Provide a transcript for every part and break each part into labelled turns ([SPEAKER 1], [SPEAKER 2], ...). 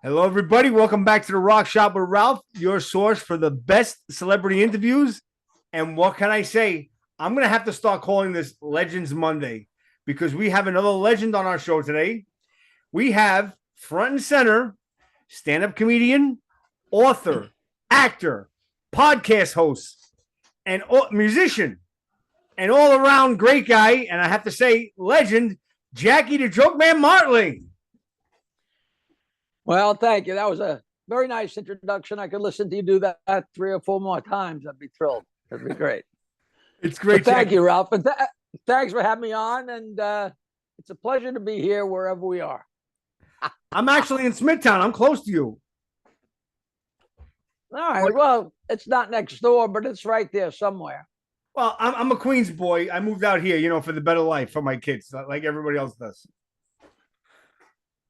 [SPEAKER 1] Hello, everybody. Welcome back to the Rock Shop with Ralph, your source for the best celebrity interviews. And what can I say? I'm going to have to start calling this Legends Monday because we have another legend on our show today. We have front and center stand up comedian, author, actor, podcast host, and musician, and all around great guy. And I have to say, legend, Jackie the Joke Man Martling.
[SPEAKER 2] Well, thank you. That was a very nice introduction. I could listen to you do that 3 or 4 more times. I'd be thrilled. That'd be great.
[SPEAKER 1] It's great.
[SPEAKER 2] Thank you, Ralph. And thanks for having me on. And it's a pleasure to be here wherever we are.
[SPEAKER 1] I'm actually in Smithtown. I'm close to you.
[SPEAKER 2] All right. Well, it's not next door, but it's right there somewhere.
[SPEAKER 1] Well, I'm a Queens boy. I moved out here, for the better life for my kids, like everybody else does.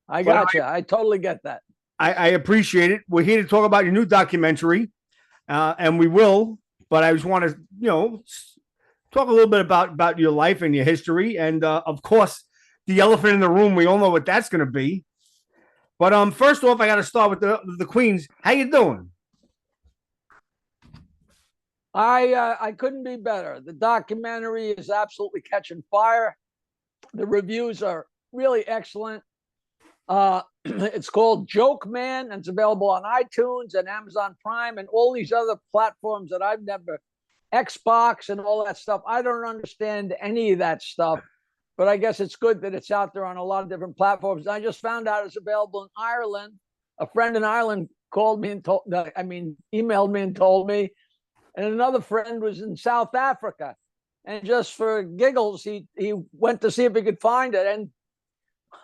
[SPEAKER 2] I got you. I totally get that.
[SPEAKER 1] I appreciate it. We're here to talk about your new documentary, and we will. But I just want to, talk a little bit about your life and your history, and of course, the elephant in the room. We all know what that's going to be. But first off, I got to start with the Queens. How you doing?
[SPEAKER 2] I couldn't be better. The documentary is absolutely catching fire. The reviews are really excellent. It's called Joke Man, and it's available on iTunes and Amazon Prime and all these other platforms that I've never, Xbox and all that stuff. I don't understand any of that stuff, but I guess it's good that it's out there on a lot of different platforms. I just found out it's available in Ireland. A friend in Ireland called me and emailed me and told me, and another friend was in South Africa, and just for giggles, he went to see if he could find it, and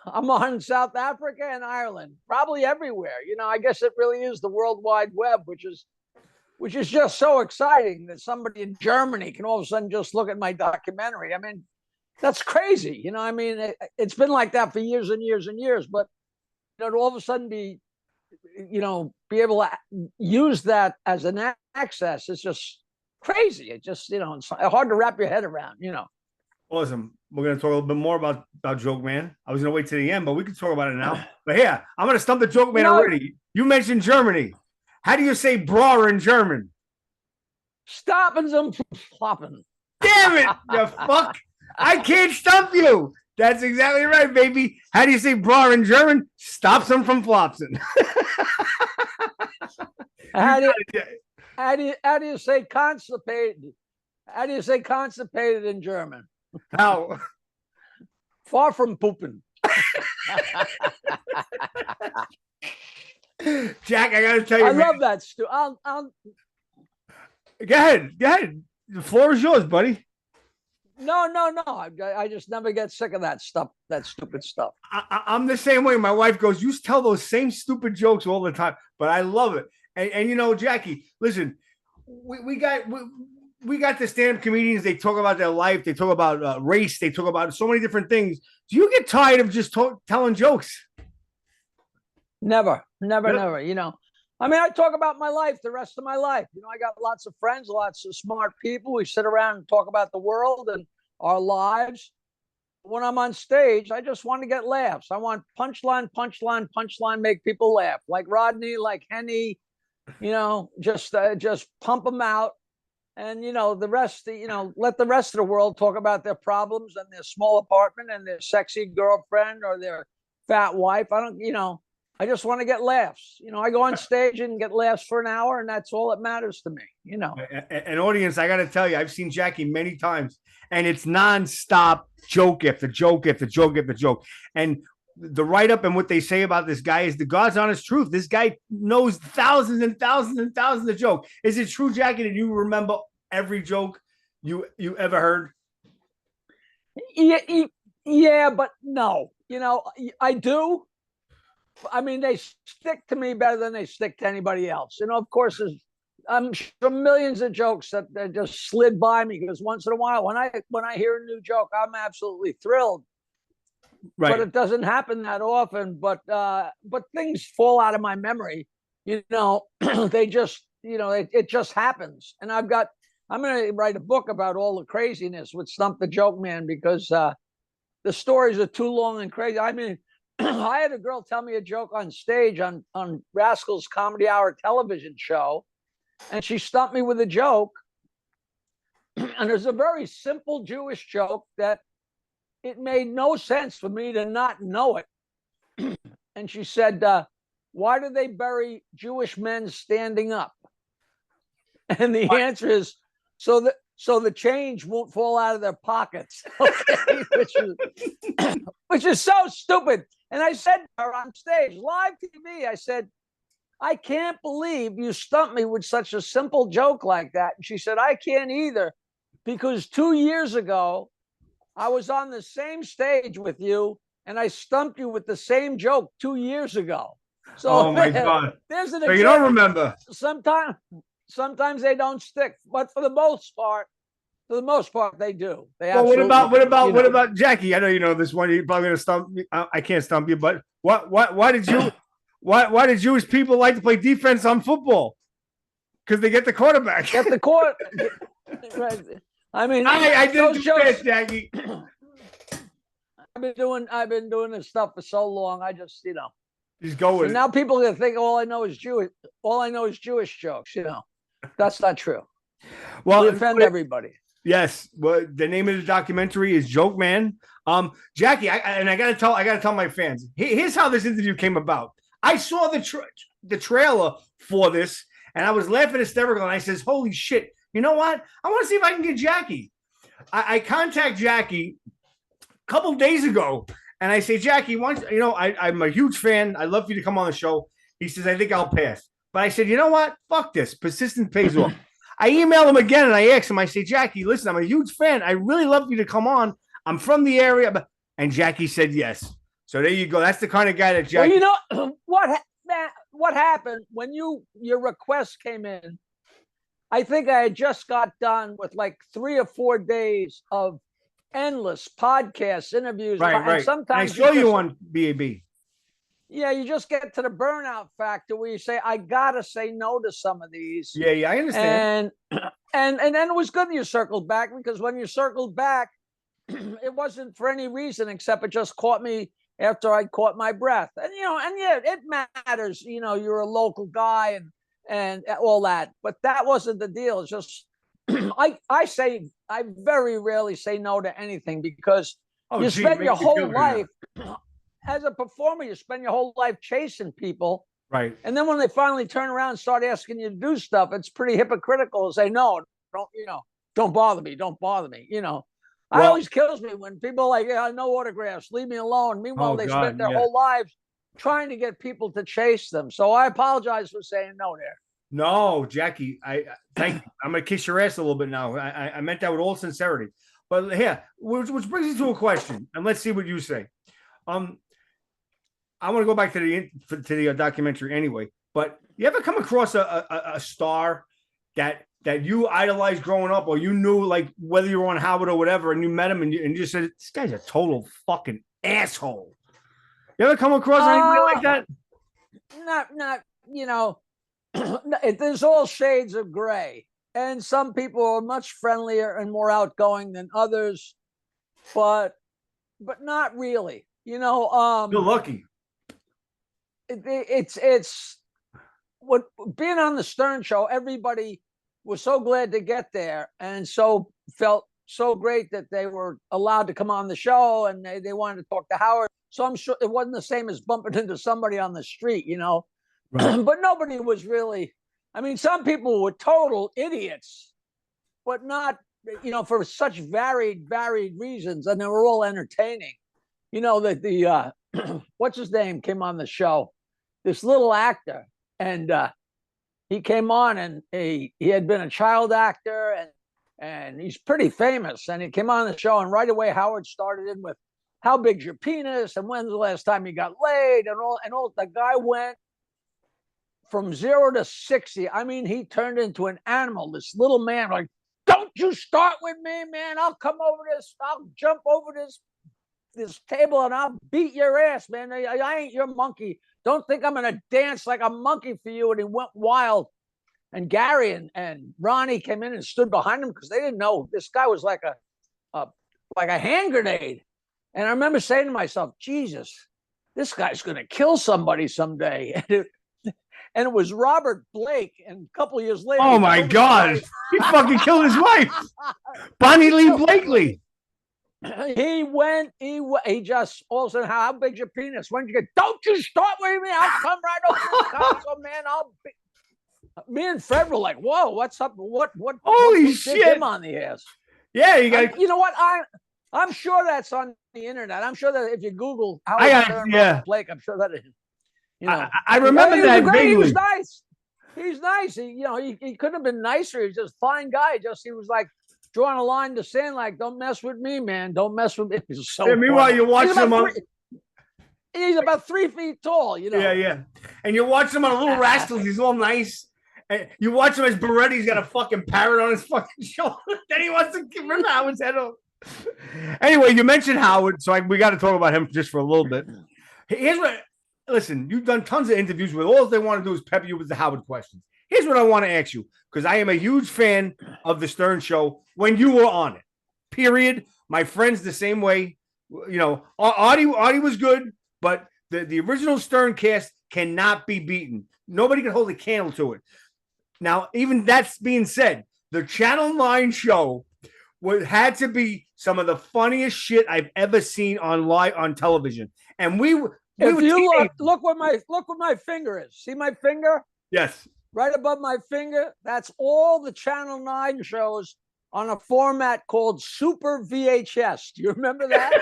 [SPEAKER 2] I'm on South Africa and Ireland, probably everywhere. I guess it really is the World Wide Web, which is just so exciting that somebody in Germany can all of a sudden just look at my documentary. I mean, that's crazy. It's been like that for years and years and years, but to all of a sudden be able to use that as an access is just crazy. It just, it's hard to wrap your head around.
[SPEAKER 1] Awesome. We're going to talk a little bit more about Joke Man. I was going to wait to the end, but we can talk about it now. But yeah, I'm going to stump the Joke Man already. You mentioned Germany. How do you say bra in German?
[SPEAKER 2] Stopping some flopping.
[SPEAKER 1] Damn it, you fuck. I can't stump you. That's exactly right, baby. How do you say bra in German? Stops them from flopsing.
[SPEAKER 2] How do you say constipated? How do you say constipated in German?
[SPEAKER 1] How?
[SPEAKER 2] Far from pooping.
[SPEAKER 1] Jack, I gotta tell you,
[SPEAKER 2] I love that, Stu.
[SPEAKER 1] Go ahead. The floor is yours, buddy.
[SPEAKER 2] No. I just never get sick of that stuff, that stupid stuff.
[SPEAKER 1] I'm the same way. My wife goes, you tell those same stupid jokes all the time, but I love it. And Jackie, listen, we got the stand-up comedians. They talk about their life. They talk about race. They talk about so many different things. Do you get tired of just telling jokes?
[SPEAKER 2] Never. I talk about my life, the rest of my life. I got lots of friends, lots of smart people. We sit around and talk about the world and our lives. When I'm on stage, I just want to get laughs. I want punchline, make people laugh. Like Rodney, like Henny, just pump them out. And, the rest, let the rest of the world talk about their problems and their small apartment and their sexy girlfriend or their fat wife. I just want to get laughs. I go on stage and get laughs for an hour, and that's all that matters to me,
[SPEAKER 1] An audience, I got to tell you, I've seen Jackie many times, and it's nonstop joke after joke after joke after joke. And the write-up and what they say about this guy is the God's honest truth. This guy knows thousands and thousands and thousands of jokes. Is it true, Jackie, that you remember every joke you ever heard?
[SPEAKER 2] Yeah, but no. I do. They stick to me better than they stick to anybody else. Of course, I'm sure millions of jokes that just slid by me, because once in a while, when I hear a new joke, I'm absolutely thrilled. Right. But it doesn't happen that often. But things fall out of my memory. They just, it just happens. And I'm going to write a book about all the craziness with Stump the Joke Man, because the stories are too long and crazy. I had a girl tell me a joke on stage on Rascal's Comedy Hour television show, and she stumped me with a joke. And it was a very simple Jewish joke that it made no sense for me to not know it. And she said, why do they bury Jewish men standing up? And the answer is so the change won't fall out of their pockets. Okay? which is so stupid. And I said to her on stage, live TV, I said, I can't believe you stumped me with such a simple joke like that. And she said, I can't either, because 2 years ago, I was on the same stage with you and I stumped you with the same joke 2 years ago. So
[SPEAKER 1] oh my God.
[SPEAKER 2] There's an
[SPEAKER 1] example. You don't remember.
[SPEAKER 2] Sometimes they don't stick, but for the most part, they do.
[SPEAKER 1] Well, what about Jackie? I know you know this one. You're probably gonna stump me. I can't stump you, but why did Jewish people like to play defense on football? Because they get the quarterback.
[SPEAKER 2] Get the court. Right. I mean,
[SPEAKER 1] I didn't do this, Jackie.
[SPEAKER 2] I've been doing this stuff for so long. I just
[SPEAKER 1] just go with it.
[SPEAKER 2] Now people are gonna think all I know is Jewish. All I know is Jewish jokes. That's not true. Well, we offend everybody.
[SPEAKER 1] Yes. Well, the name of the documentary is Joke Man. Jackie, I gotta tell my fans. Here's how this interview came about. I saw the trailer for this, and I was laughing hysterical. And I says, "Holy shit! You know what? I want to see if I can get Jackie." I contact Jackie a couple days ago, and I say, Jackie, I'm a huge fan. I'd love for you to come on the show. He says, I think I'll pass. But I said, you know what? Fuck this. Persistence pays off. I emailed him again and I asked him, I say, Jackie, listen, I'm a huge fan. I really love you to come on. I'm from the area. And Jackie said yes. So there you go. That's the kind of guy that Jackie.
[SPEAKER 2] Well, what happened when your request came in? I think I had just got done with like 3 or 4 days of endless podcasts, interviews.
[SPEAKER 1] Right.
[SPEAKER 2] And sometimes
[SPEAKER 1] I saw you on BAB.
[SPEAKER 2] Yeah, you just get to the burnout factor where you say, I gotta say no to some of these.
[SPEAKER 1] Yeah, I understand.
[SPEAKER 2] And then it was good that you circled back, because when you circled back, it wasn't for any reason except it just caught me after I caught my breath. And yeah, it matters. You're a local guy and all that, but that wasn't the deal. It's just I very rarely say no to anything, because you spend your whole life as a performer, you spend your whole life chasing people.
[SPEAKER 1] Right.
[SPEAKER 2] And then when they finally turn around and start asking you to do stuff, it's pretty hypocritical to say, no, don't bother me. Don't bother me. It always kills me when people are like, yeah, no autographs, leave me alone. Meanwhile, they spent their whole lives trying to get people to chase them. So I apologize for saying no there.
[SPEAKER 1] No, Jackie, I thank you. I'm going to kiss your ass a little bit now. I meant that with all sincerity. But here, which brings me to a question, and let's see what you say. I want to go back to the documentary anyway. But you ever come across a star that you idolized growing up, or you knew, like, whether you were on Howard or whatever, and you met him and you just said, this guy's a total fucking asshole? You ever come across anybody like that?
[SPEAKER 2] Not there's all shades of gray, and some people are much friendlier and more outgoing than others, but not really.
[SPEAKER 1] You're lucky.
[SPEAKER 2] It's what being on the Stern Show. Everybody was so glad to get there, and so felt so great that they were allowed to come on the show, and they wanted to talk to Howard. So I'm sure it wasn't the same as bumping into somebody on the street, Right. But nobody was really. I mean, some people were total idiots, but not, for such varied reasons, and they were all entertaining. The what's his name came on the show, this little actor, and he came on, and he had been a child actor, and he's pretty famous, and he came on the show, and right away Howard started in with, how big's your penis, and when's the last time you got laid, and all. The guy went from 0 to 60. I mean, he turned into an animal. This little man, like, don't you start with me, man. I'll come over this. I'll jump over this table and I'll beat your ass, man. I ain't your monkey. Don't think I'm going to dance like a monkey for you. And he went wild. And Gary and Ronnie came in and stood behind him because they didn't know this guy was like a hand grenade. And I remember saying to myself, Jesus, this guy's going to kill somebody someday. And it was Robert Blake. And a couple of years later,
[SPEAKER 1] Oh my God, he fucking killed his wife, Bonnie Lee Blakely.
[SPEAKER 2] He just all of a sudden, how big's your penis? When you get, don't you start with me? I'll come right over this console, man. Me and Fred were like, whoa, what's up? What
[SPEAKER 1] Holy
[SPEAKER 2] what
[SPEAKER 1] shit.
[SPEAKER 2] him on the ass?
[SPEAKER 1] Yeah, you got.
[SPEAKER 2] You know what? I'm sure that's on the internet. I'm sure that if you Google Robert Blake, I'm sure that it, you know.
[SPEAKER 1] I remember that vaguely.
[SPEAKER 2] He was nice. He's nice. He couldn't have been nicer. He's just a fine guy. He was like drawing a line in the sand, like, don't mess with me, man. Don't mess with me. So
[SPEAKER 1] meanwhile, you watch him on.
[SPEAKER 2] He's about 3 feet tall, you know.
[SPEAKER 1] Yeah. And you watch him on Little Rascals. He's all nice. And you watch him as Beretti's got a fucking parrot on his fucking shoulder. Then he wants to rip Howard's head off. Anyway, you mentioned Howard, so we got to talk about him just for a little bit. Here's what. Listen, you've done tons of interviews with all they want to do is pepper you with the Howard questions. Here's what I want to ask you, because I am a huge fan of the Stern Show when you were on it. Period. My friends the same way. You know, Artie was good, but the original Stern cast cannot be beaten. Nobody can hold a candle to it. Now, even that's being said, the Channel 9 show had to be some of the funniest shit I've ever seen on television. And
[SPEAKER 2] if you look what my finger is. See my finger?
[SPEAKER 1] Yes.
[SPEAKER 2] Right above my finger. That's all the Channel 9 shows on a format called Super VHS. Do you remember that?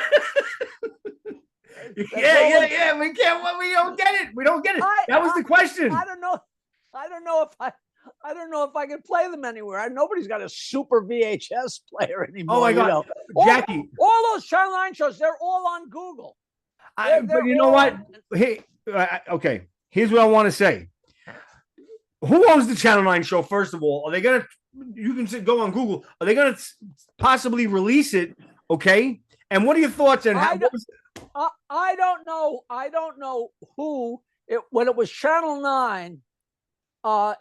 [SPEAKER 1] Yeah. We don't get it. We don't get it. That was the question.
[SPEAKER 2] I don't know if I can play them anywhere. Nobody's got a Super VHS player anymore.
[SPEAKER 1] Oh my God, Jackie!
[SPEAKER 2] All those Channel 9 shows, they're all on Google.
[SPEAKER 1] But you know what? Hey, okay. Here's what I want to say. Who owns the Channel 9 show? First of all, are they gonna? You can go on Google. Are they gonna possibly release it? Okay. And what are your thoughts on how?
[SPEAKER 2] I don't know. I don't know who. When it was Channel 9.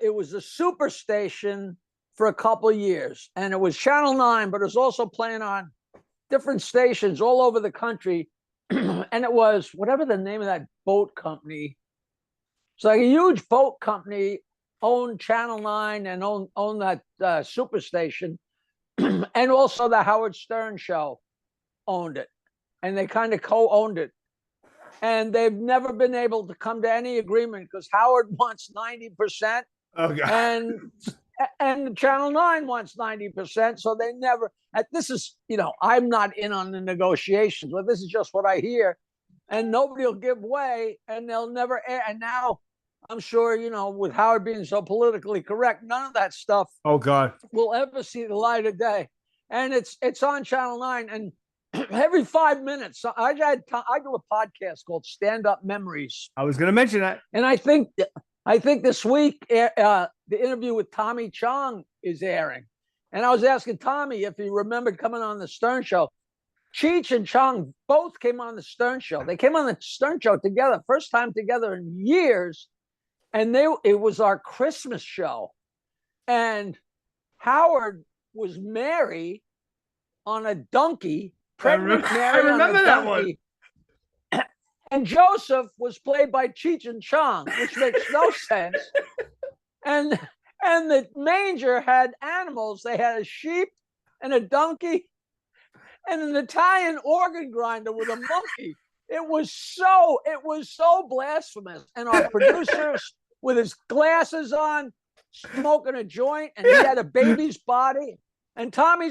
[SPEAKER 2] It was a super station for a couple of years, and it was Channel 9, but it was also playing on different stations all over the country. And it was whatever the name of that boat company. It's like a huge boat company owned Channel 9 and owned that super station. And also the Howard Stern show owned it. And they kind of co-owned it. And they've never been able to come to any agreement because Howard wants 90%.
[SPEAKER 1] Oh, God.
[SPEAKER 2] And Channel 9 wants 90%. So they never, this is, I'm not in on the negotiations, but this is just what I hear. And nobody will give way and they'll never air. And now I'm sure, with Howard being so politically correct, none of that stuff.
[SPEAKER 1] Oh, God.
[SPEAKER 2] Will ever see the light of day. And it's on Channel 9. And every 5 minutes, I do a podcast called Stand Up Memories.
[SPEAKER 1] I was going to mention that.
[SPEAKER 2] And I think this week, the interview with Tommy Chong is airing. And I was asking Tommy if he remembered coming on the Stern Show. Cheech and Chong both came on the Stern Show. They came on the Stern Show together, first time together in years. And it was our Christmas show. And Howard was Mary on a donkey.
[SPEAKER 1] I remember that one.
[SPEAKER 2] And Joseph was played by Cheech and Chong, which makes no sense. And the manger had animals. They had a sheep and a donkey and an Italian organ grinder with a monkey. It was so blasphemous. And our producer with his glasses on, smoking a joint, and he had a baby's body. And Tommy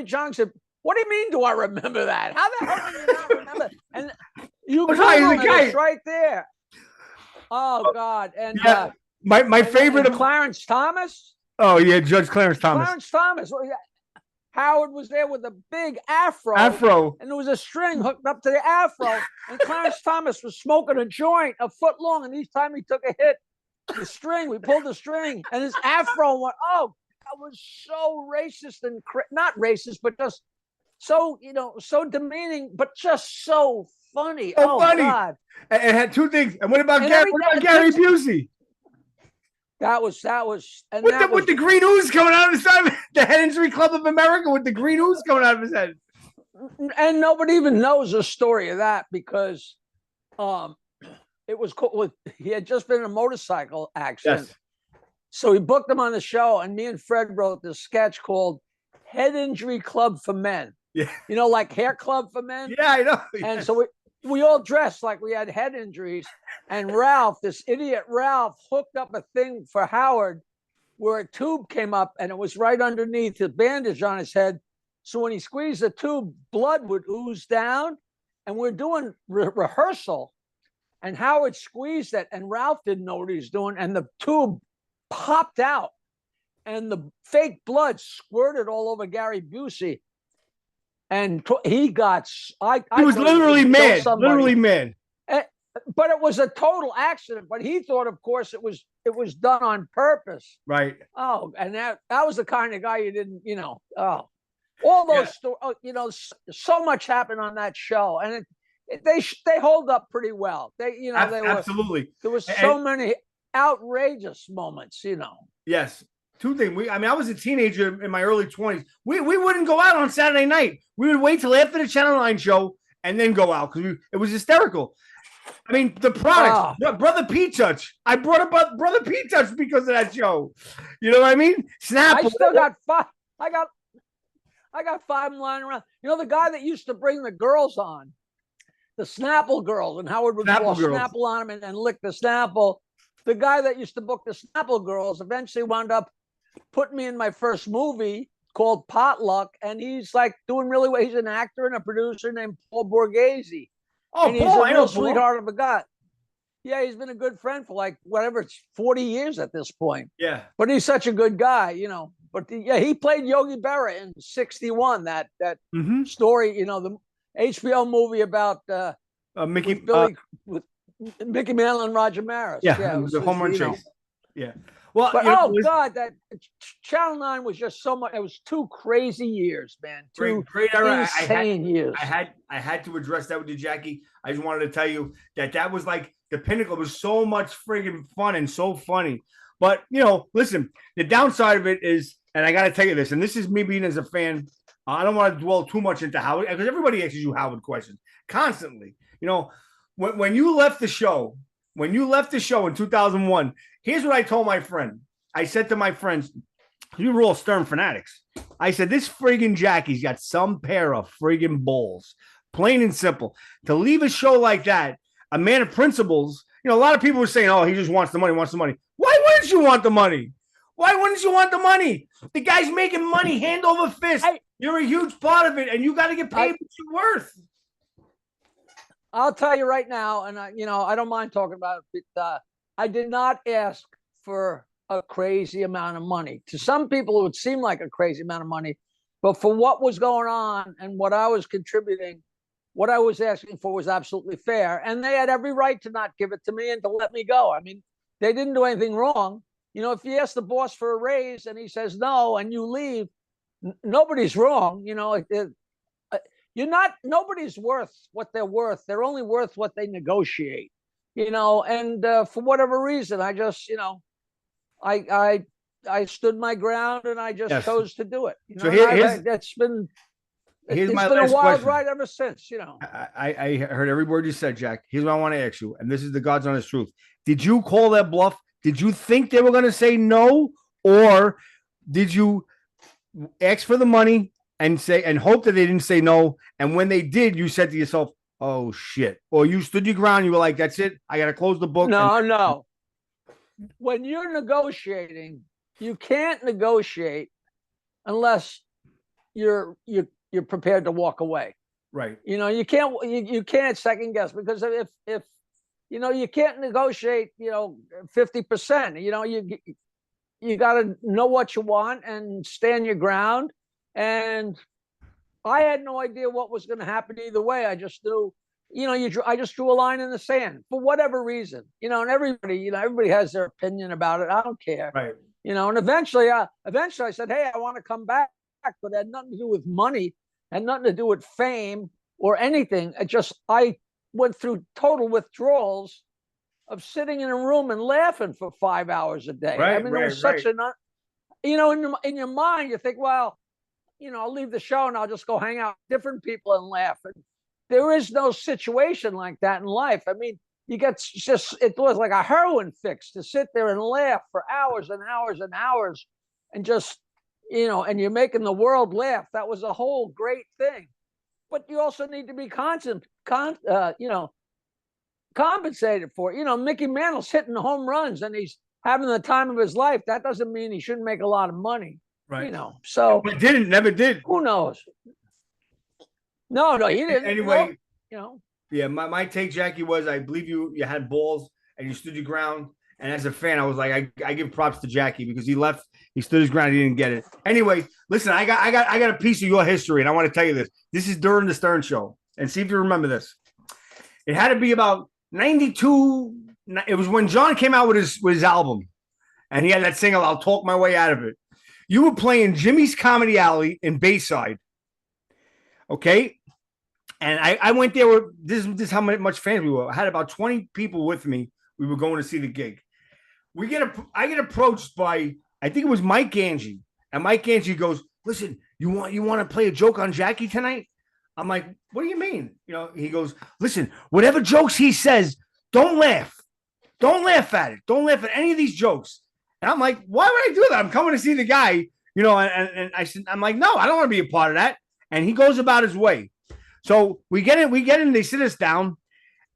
[SPEAKER 2] Chong said, "What do you mean? Do I remember that? How the hell do you not remember?" And you it's right there. Oh God! And
[SPEAKER 1] yeah. My favorite
[SPEAKER 2] of Clarence Thomas.
[SPEAKER 1] Oh yeah, Judge Clarence Thomas.
[SPEAKER 2] Clarence Thomas. Well, yeah. Howard was there with a big afro, and there was a string hooked up to the afro. And Clarence Thomas was smoking a joint a foot long, and each time he took a hit, we pulled the string, and his afro went. Oh, that was so racist and not racist, but just so so demeaning, but just so funny.
[SPEAKER 1] So funny.
[SPEAKER 2] God!
[SPEAKER 1] And it had two things. And what about Gary Busey?
[SPEAKER 2] That was
[SPEAKER 1] with the green ooze coming out of his head. The Head Injury Club of America with the green ooze coming out of his head.
[SPEAKER 2] And nobody even knows the story of that because um, it was cool. He had just been in a motorcycle accident.
[SPEAKER 1] Yes.
[SPEAKER 2] So he booked him on the show, and me and Fred wrote this sketch called Head Injury Club for Men.
[SPEAKER 1] Yeah.
[SPEAKER 2] You know, like hair club for men.
[SPEAKER 1] Yeah, I know.
[SPEAKER 2] And
[SPEAKER 1] Yes.
[SPEAKER 2] so we all dressed like we had head injuries. And Ralph, this idiot Ralph, hooked up a thing for Howard where a tube came up and it was right underneath the bandage on his head. So when he squeezed the tube, blood would ooze down. And we're doing rehearsal. And Howard squeezed it, and Ralph didn't know what he was doing. And the tube popped out, and the fake blood squirted all over Gary Busey. And he got,
[SPEAKER 1] He was literally mad, literally mad.
[SPEAKER 2] But it was a total accident. But he thought, of course, it was done on purpose.
[SPEAKER 1] Right.
[SPEAKER 2] Oh, and that was the kind of guy you didn't, all those stories, so much happened on that show, and they hold up pretty well. They
[SPEAKER 1] absolutely.
[SPEAKER 2] There was so many outrageous moments,
[SPEAKER 1] Yes. Two things. I was a teenager in my early 20s. We wouldn't go out on Saturday night. We would wait till after the Channel 9 show and then go out because it was hysterical. The products, Brother P-Touch. I brought up Brother P-Touch because of that show. You know what I mean? Snapple.
[SPEAKER 2] I still got five. I got five lying around. The guy that used to bring the girls on, the Snapple girls, and Howard would pour Snapple on him and lick the Snapple. The guy that used to book the Snapple girls eventually wound up putting me in my first movie called Potluck, and he's like doing really well. He's an actor and a producer named Paul Borghese.
[SPEAKER 1] Oh,
[SPEAKER 2] and he's
[SPEAKER 1] Paul,
[SPEAKER 2] a real sweetheart of a guy. Yeah, he's been a good friend for it's 40 years at this point.
[SPEAKER 1] Yeah.
[SPEAKER 2] But he's such a good guy, But he played Yogi Berra in '61, that story, the HBO movie about
[SPEAKER 1] Mickey
[SPEAKER 2] with Mickey Mantle and Roger Maris.
[SPEAKER 1] Yeah, the home run chase. Yeah. Well,
[SPEAKER 2] but God, that Channel 9 was just so much. It was 2 crazy years, man.
[SPEAKER 1] Great era.
[SPEAKER 2] Insane years.
[SPEAKER 1] I had to address that with you, Jackie. I just wanted to tell you that was like the pinnacle. It was so much friggin' fun and so funny. But listen, the downside of it is, and I got to tell you this, and this is me being as a fan. I don't want to dwell too much into Howard because everybody asks you Howard questions constantly. When you left the show in 2001, here's what I told my friend. I said to my friends, we were all Stern fanatics. I said, this friggin' Jackie's got some pair of friggin' balls, plain and simple. To leave a show like that, a man of principles, a lot of people were saying, oh, he just wants the money. Why wouldn't you want the money? Why wouldn't you want the money? The guy's making money hand over fist. You're a huge part of it, and you got to get paid what you're worth.
[SPEAKER 2] I'll tell you right now, and I don't mind talking about it, but I did not ask for a crazy amount of money. To some people, it would seem like a crazy amount of money, but for what was going on and what I was contributing, what I was asking for was absolutely fair. And they had every right to not give it to me and to let me go. They didn't do anything wrong. If you ask the boss for a raise and he says no and you leave, nobody's wrong. Nobody's worth what they're worth. They're only worth what they negotiate, and for whatever reason, I just, I stood my ground and I just chose to do it.
[SPEAKER 1] So
[SPEAKER 2] it's been a wild ride ever since,
[SPEAKER 1] I heard every word you said, Jack. Here's what I want to ask you, and this is the God's honest truth. Did you call that bluff? Did you think they were going to say no, or did you ask for the money and hope that they didn't say no? And when they did, you said to yourself, oh shit. Or you stood your ground. You were like, that's it. I got to close the book.
[SPEAKER 2] No. When you're negotiating, you can't negotiate unless you're prepared to walk away.
[SPEAKER 1] Right.
[SPEAKER 2] You can't second guess, because if you can't negotiate, 50%, you got to know what you want and stand your ground. And I had no idea what was going to happen either way. I just knew, I just drew a line in the sand for whatever reason, and everybody has their opinion about it. I don't care.
[SPEAKER 1] Right.
[SPEAKER 2] And eventually I said, hey, I want to come back, but it had nothing to do with money, had nothing to do with fame or anything. I went through total withdrawals of sitting in a room and laughing for 5 hours a day.
[SPEAKER 1] Right,
[SPEAKER 2] it was such in your mind, you think, well, I'll leave the show and I'll just go hang out with different people and laugh. there is no situation like that in life. I mean, you get just, it was like a heroin fix to sit there and laugh for hours and hours and hours and just, and you're making the world laugh. That was a whole great thing. But you also need to be compensated for it. Mickey Mantle's hitting home runs and he's having the time of his life. That doesn't mean he shouldn't make a lot of money.
[SPEAKER 1] Right.
[SPEAKER 2] So
[SPEAKER 1] but never did.
[SPEAKER 2] Who knows? No, he didn't.
[SPEAKER 1] Anyway,
[SPEAKER 2] well,
[SPEAKER 1] yeah, my take, Jackie, was I believe you had balls and you stood your ground. And as a fan, I was like, I give props to Jackie because he left, he stood his ground, he didn't get it. Anyway, listen, I got a piece of your history, and I want to tell you this. This is during the Stern Show, and see if you remember this. It had to be about 92. It was when John came out with his album, and he had that single, "I'll Talk My Way Out of It." You were playing Jimmy's Comedy Alley in Bayside, okay? And I went there with this is how much fans we were. I had about 20 people with me. We were going to see the gig. I get approached by, I think it was Mike Ganji, and Mike Ganji goes, "Listen, you want to play a joke on Jackie tonight?" I'm like, "What do you mean?" He goes, "Listen, whatever jokes he says, don't laugh at it. Don't laugh at any of these jokes." And I'm like, "Why would I do that? I'm coming to see the guy, And I said, I'm like, "No, I don't want to be a part of that." And he goes about his way. So we get in. They sit us down,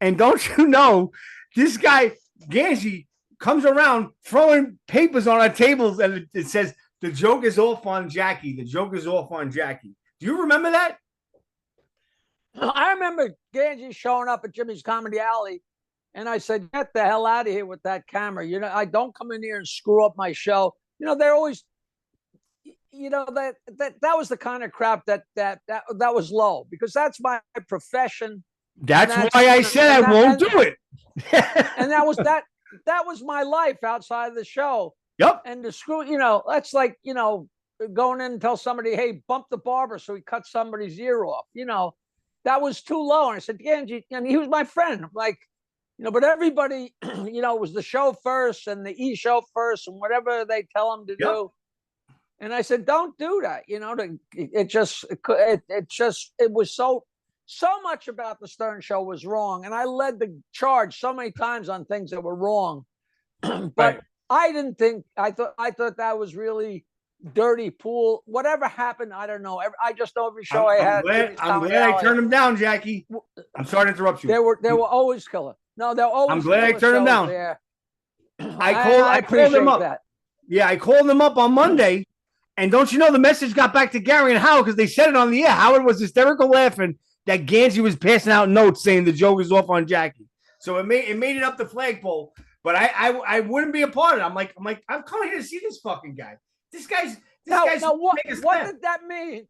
[SPEAKER 1] and don't you know, this guy Ganji comes around throwing papers on our tables, and it says, "The joke is off on Jackie. The joke is off on Jackie." Do you remember that?
[SPEAKER 2] I remember Ganji showing up at Jimmy's Comedy Alley, and I said, "Get the hell out of here with that camera. I don't come in here and screw up my show." They're always, that was the kind of crap that was low, because that's my profession.
[SPEAKER 1] That's why I said I won't do it.
[SPEAKER 2] And that was my life outside of the show.
[SPEAKER 1] Yep.
[SPEAKER 2] And to screw, that's like, going in and tell somebody, "Hey, bump the barber," so he cuts somebody's ear off. That was too low. And I said, "Ganji," and he was my friend. Like, but everybody, it was the show first and the show first and whatever they tell them to do. And I said, "Don't do that." It was so much about the Stern Show was wrong. And I led the charge so many times on things that were wrong. But right. I thought that was really dirty pool. Whatever happened, I don't know. I just know every show I'm
[SPEAKER 1] glad I turned him down, Jackie. I'm sorry to interrupt you.
[SPEAKER 2] They were always killer. No, they're always.
[SPEAKER 1] I'm glad I turned him down.
[SPEAKER 2] There.
[SPEAKER 1] I called him up. That. Yeah, I called him up on Monday, and don't you know the message got back to Gary and Howard because they said it on the air. Howard was hysterical laughing that Ganji was passing out notes saying the joke is off on Jackie. So it made it up the flagpole. But I wouldn't be a part of it. I'm coming here to see this fucking guy. This guy's
[SPEAKER 2] now what did that mean?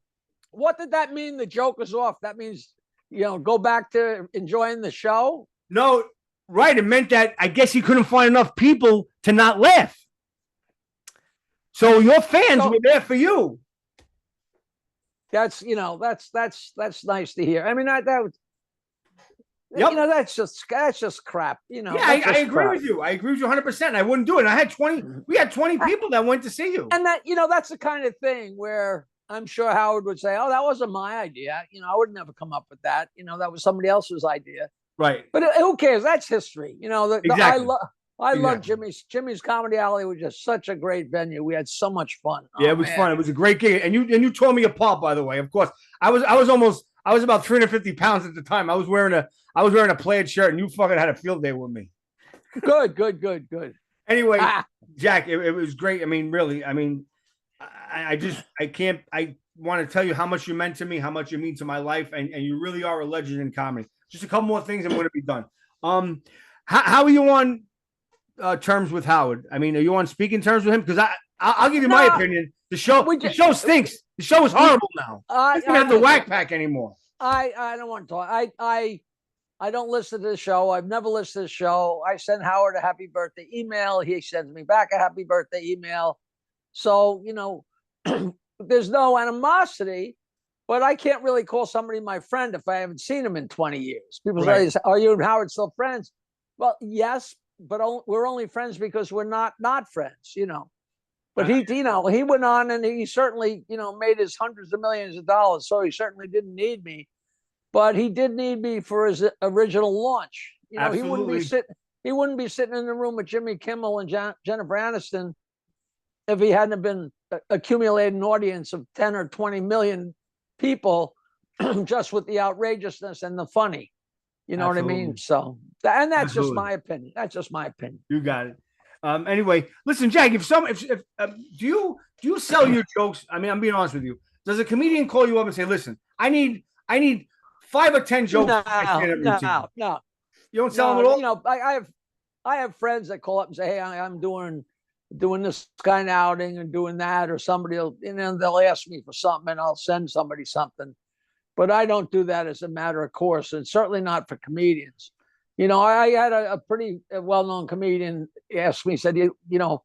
[SPEAKER 2] What did that mean? The joke was off. That means, go back to enjoying the show?
[SPEAKER 1] No, right. It meant that I guess he couldn't find enough people to not laugh. So your fans were there for you.
[SPEAKER 2] That's nice to hear. I mean, that was,
[SPEAKER 1] yep.
[SPEAKER 2] That's just crap.
[SPEAKER 1] Yeah, I agree with you. I agree with you 100%. I wouldn't do it. We had 20 people that went to see you.
[SPEAKER 2] And that, that's the kind of thing where I'm sure Howard would say, "Oh, that wasn't my idea. I would never come up with that. That was somebody else's idea."
[SPEAKER 1] Right.
[SPEAKER 2] But who cares? That's history.
[SPEAKER 1] Exactly.
[SPEAKER 2] I love Jimmy's Comedy Alley was just such a great venue. We had so much fun.
[SPEAKER 1] Yeah, it was fun. It was a great gig. And you tore me apart, by the way. Of course. I was about 350 pounds at the time. I was wearing a plaid shirt, and you fucking had a field day with me.
[SPEAKER 2] Good.
[SPEAKER 1] Anyway, Jack, it was great. I mean, really, I want to tell you how much you meant to me, how much you mean to my life, and you really are a legend in comedy. Just a couple more things and we're going to be done. How are you on terms with Howard? I mean, are you on speaking terms with him? Because I'll give you my opinion. The show stinks. The show is horrible now. He doesn't have the whack pack anymore.
[SPEAKER 2] I don't want to talk. I don't listen to the show. I've never listened to the show. I send Howard a happy birthday email. He sends me back a happy birthday email. So, there's no animosity, but I can't really call somebody my friend if I haven't seen him in 20 years. People say, "Are you and Howard still friends?" Well, yes, but we're only friends because we're not friends, But he went on and he certainly, made his hundreds of millions of dollars. So he certainly didn't need me. but he did need me for his original launch. You know,
[SPEAKER 1] Absolutely.
[SPEAKER 2] he wouldn't be sitting in the room with Jimmy Kimmel and Jennifer Aniston if he hadn't been accumulating an audience of 10 or 20 million people just with the outrageousness and the funny. You know
[SPEAKER 1] Absolutely.
[SPEAKER 2] what I mean? So, and that's
[SPEAKER 1] Absolutely.
[SPEAKER 2] just my opinion. That's just my opinion.
[SPEAKER 1] You got it. Anyway, listen, Jack. If do you sell your jokes? I mean, I'm being honest with you. Does a comedian call you up and say, "Listen, I need 5 or 10 jokes
[SPEAKER 2] No,
[SPEAKER 1] for my stand-up routine"?
[SPEAKER 2] no.
[SPEAKER 1] You don't sell them at all.
[SPEAKER 2] You know, I have friends that call up and say, "Hey, I'm doing this kind of outing and doing that," or somebody will, you know, they'll ask me for something and I'll send somebody something. But I don't do that as a matter of course, and certainly not for comedians. You know, I had a pretty well-known comedian ask me, said, you know,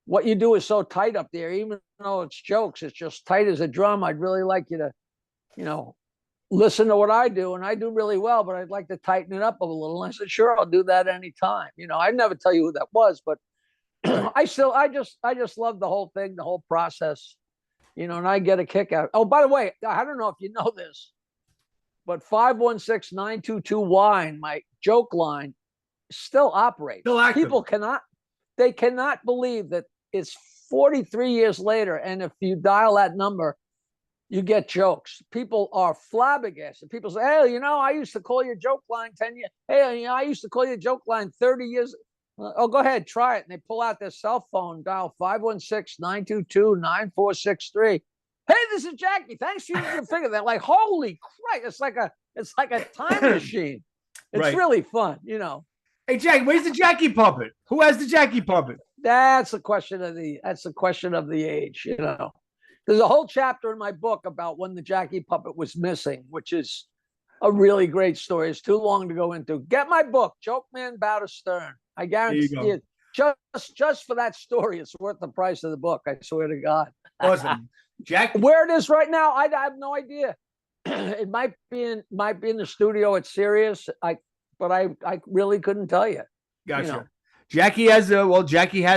[SPEAKER 2] what you do is so tight up there, even though it's jokes, it's just tight as a drum. I'd really like you to, you know, listen to what I do, and I do really well, but I'd like to tighten it up a little. And I said, sure, I'll do that anytime. You know, I'd never tell you who that was, but I just love the whole thing, the whole process, you know, and I get a kick out. Oh, by the way, I don't know if you know this, but 516-922-WINE, my joke line, still operates.
[SPEAKER 1] Still active.
[SPEAKER 2] People cannot believe that it's 43 years later, and if you dial that number, you get jokes. People are flabbergasted. People say, "Hey, you know, I used to call your joke line 10 years. Hey, you know, I used to call your joke line 30 years." Oh, go ahead, try it. And they pull out their cell phone, dial 516-922-9463. Hey, this is Jackie. Thanks for your figure. They're like, holy Christ! It's like a time machine. It's
[SPEAKER 1] Right.
[SPEAKER 2] really fun, you know.
[SPEAKER 1] Hey, Jack, where's the Jackie puppet? Who has the Jackie puppet?
[SPEAKER 2] That's the question of the age, you know. There's a whole chapter in my book about when the Jackie puppet was missing, which is a really great story. It's too long to go into. Get my book, Joke Man Bow to Stern. I guarantee you, just for that story, it's worth the price of the book. I swear to God.
[SPEAKER 1] Awesome. Jack,
[SPEAKER 2] where it is right now, I have no idea. It might be in the studio at Sirius. But I really couldn't tell you.
[SPEAKER 1] Gotcha.
[SPEAKER 2] You know.
[SPEAKER 1] Jackie has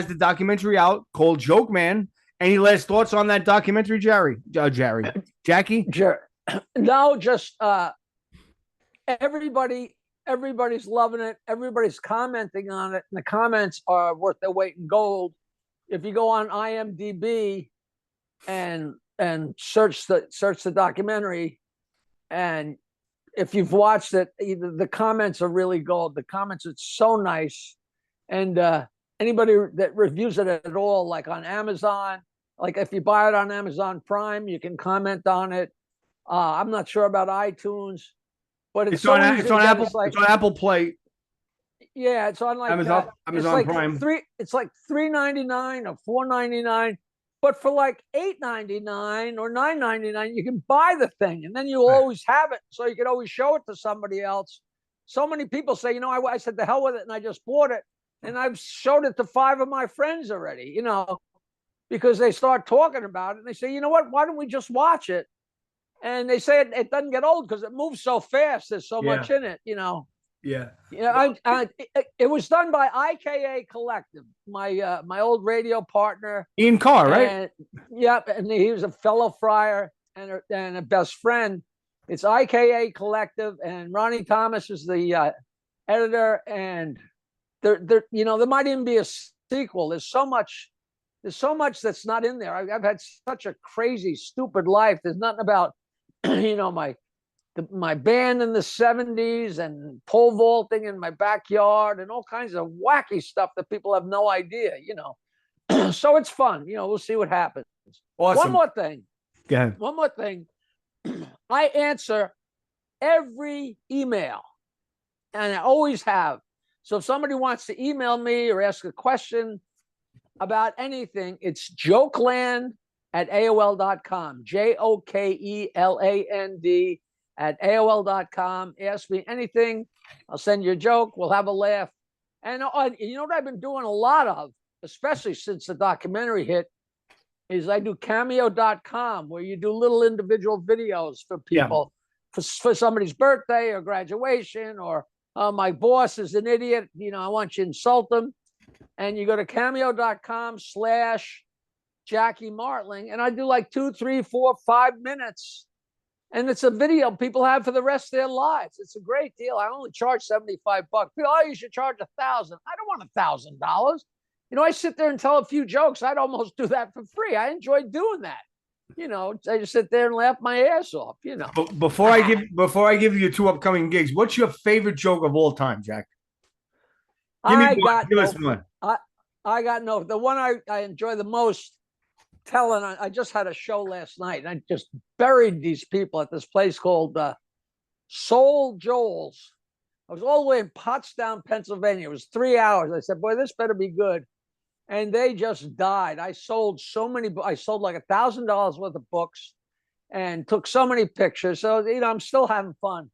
[SPEAKER 1] the documentary out called Joke Man. Any last thoughts on that documentary, Jackie?
[SPEAKER 2] No, just everybody's loving it. Everybody's commenting on it, and the comments are worth their weight in gold. If you go on IMDb and search the documentary, and if you've watched it, the comments are really gold. The comments are so nice, and anybody that reviews it at all, like on Amazon, like if you buy it on Amazon Prime, you can comment on it. I'm not sure about iTunes, but it's on
[SPEAKER 1] Apple. It's on Apple Play.
[SPEAKER 2] Yeah, it's on like
[SPEAKER 1] Amazon Prime.
[SPEAKER 2] It's like $3.99 or $4.99, but for like $8.99 or $9.99, you can buy the thing, and then you always have it, so you can always show it to somebody else. So many people say, you know, I said the hell with it, and I just bought it, and I've showed it to 5 of my friends already, you know, because they start talking about it, and they say, you know what, why don't we just watch it? And they say it doesn't get old because it moves so fast. There's so much in it, you know.
[SPEAKER 1] Yeah.
[SPEAKER 2] Yeah, it was done by IKA Collective, my old radio partner,
[SPEAKER 1] Ian Carr, right?
[SPEAKER 2] Yep, and he was a fellow friar and a best friend. It's IKA Collective, and Ronnie Thomas is the editor. And there might even be a sequel. There's so much that's not in there. I've had such a crazy, stupid life. There's nothing about, you know, my band in the 70s and pole vaulting in my backyard and all kinds of wacky stuff that people have no idea, you know. So it's fun. You know, we'll see what happens.
[SPEAKER 1] Awesome.
[SPEAKER 2] One more thing.
[SPEAKER 1] Go ahead.
[SPEAKER 2] One more thing. I answer every email, and I always have. So if somebody wants to email me or ask a question about anything, it's jokeland@aol.com. JOKELAND @AOL.com. Ask me anything. I'll send you a joke. We'll have a laugh. And you know what I've been doing a lot of, especially since the documentary hit, is I do cameo.com, where you do little individual videos for people, for somebody's birthday or graduation, or my boss is an idiot, you know, I want you to insult them. And you go to cameo.com/Jackie Martling, and I do like 2, 3, 4, 5 minutes And it's a video people have for the rest of their lives. It's a great deal. I only charge $75. People, oh, you should charge $1,000. I don't want $1,000. I sit there and tell a few jokes. I'd almost do that for free. I enjoy doing that. I just sit there and laugh my ass off.
[SPEAKER 1] Before I give you your 2 upcoming gigs, what's your favorite joke of all time, Jack? Give me one. Give us one.
[SPEAKER 2] I got no. The one I enjoy the most telling. I just had a show last night, and I just buried these people at this place called Soul Joel's. I was all the way in Pottstown, Pennsylvania. It was 3 hours. I said, boy, this better be good. And they just died. I sold so many. I sold like $1,000 worth of books and took so many pictures. So, I'm still having fun.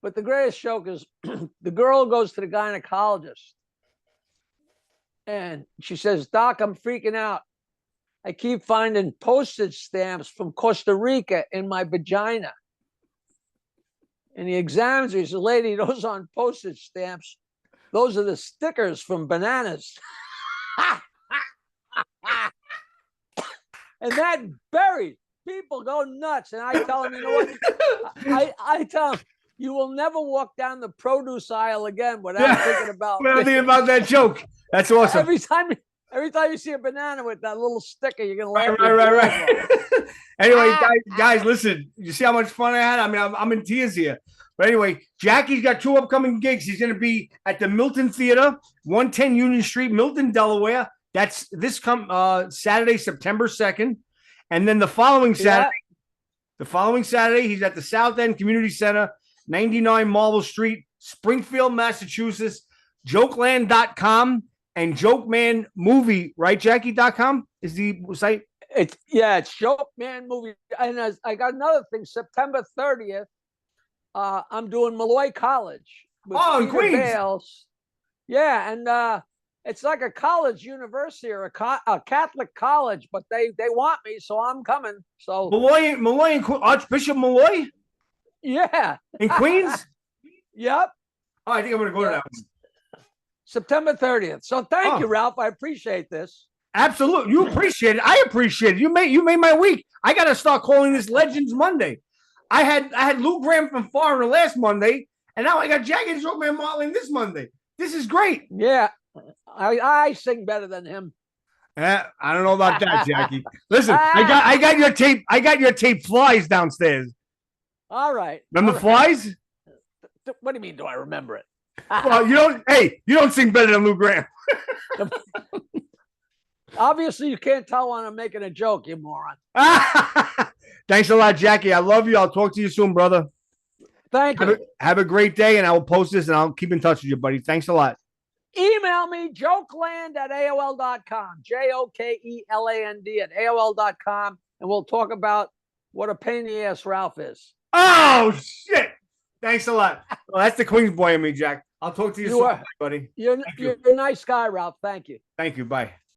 [SPEAKER 2] But the greatest joke is the girl goes to the gynecologist and she says, Doc, I'm freaking out. I keep finding postage stamps from Costa Rica in my vagina. And he examines her. He says, lady, those aren't postage stamps. Those are the stickers from bananas. And that buried. People go nuts. And I tell them, you know what? I tell them, you will never walk down the produce aisle again without thinking about
[SPEAKER 1] that joke. That's awesome.
[SPEAKER 2] Every time you see a banana with that little sticker, you're gonna laugh.
[SPEAKER 1] Right. Anyway, guys, listen. You see how much fun I had? I mean, I'm in tears here. But anyway, Jackie's got 2 upcoming gigs. He's going to be at the Milton Theater, 110 Union Street, Milton, Delaware. That's this Saturday, September 2nd, and then the following Saturday, he's at the South End Community Center, 99 Marble Street, Springfield, Massachusetts. Jokeland.com and Jokeman Movie, right? Jackie.com is the site.
[SPEAKER 2] It's Jokeman Movie. And I got another thing, September 30th. I'm doing Malloy College.
[SPEAKER 1] In Queens.
[SPEAKER 2] Bales. Yeah, and it's like a college university or a Catholic college, but they want me, so I'm coming. So
[SPEAKER 1] Malloy and Archbishop Malloy?
[SPEAKER 2] Yeah.
[SPEAKER 1] In Queens?
[SPEAKER 2] Yep.
[SPEAKER 1] Oh, I think I'm going to go to that one.
[SPEAKER 2] September 30th. So thank you, Ralph. I appreciate this.
[SPEAKER 1] Absolutely. You appreciate it. I appreciate it. You made my week. I got to start calling this Legends Monday. I had Lou Graham from Foreigner last Monday, and now I got Jacke and Jokeman Martling this Monday. This is great.
[SPEAKER 2] Yeah. I sing better than him.
[SPEAKER 1] I don't know about that, Jackie. Listen, I got your tape. I got your tape flies downstairs.
[SPEAKER 2] All right.
[SPEAKER 1] Remember flies?
[SPEAKER 2] What do you mean? Do I remember it?
[SPEAKER 1] Well, you don't. Hey, you don't sing better than Lou Graham.
[SPEAKER 2] Obviously, you can't tell when I'm making a joke, you moron.
[SPEAKER 1] Thanks a lot, Jackie. I love you. I'll talk to you soon, brother.
[SPEAKER 2] Thank you.
[SPEAKER 1] Have a great day, and I will post this, and I'll keep in touch with you, buddy. Thanks a lot.
[SPEAKER 2] Email me, jokeland@AOL.com, JOKELAND@AOL.com, and we'll talk about what a pain in the ass Ralph is.
[SPEAKER 1] Oh, shit. Thanks a lot. Well, that's the Queens boy in me, Jack. I'll talk to you soon, buddy.
[SPEAKER 2] You're a nice guy, Ralph. Thank you.
[SPEAKER 1] Thank you. Bye.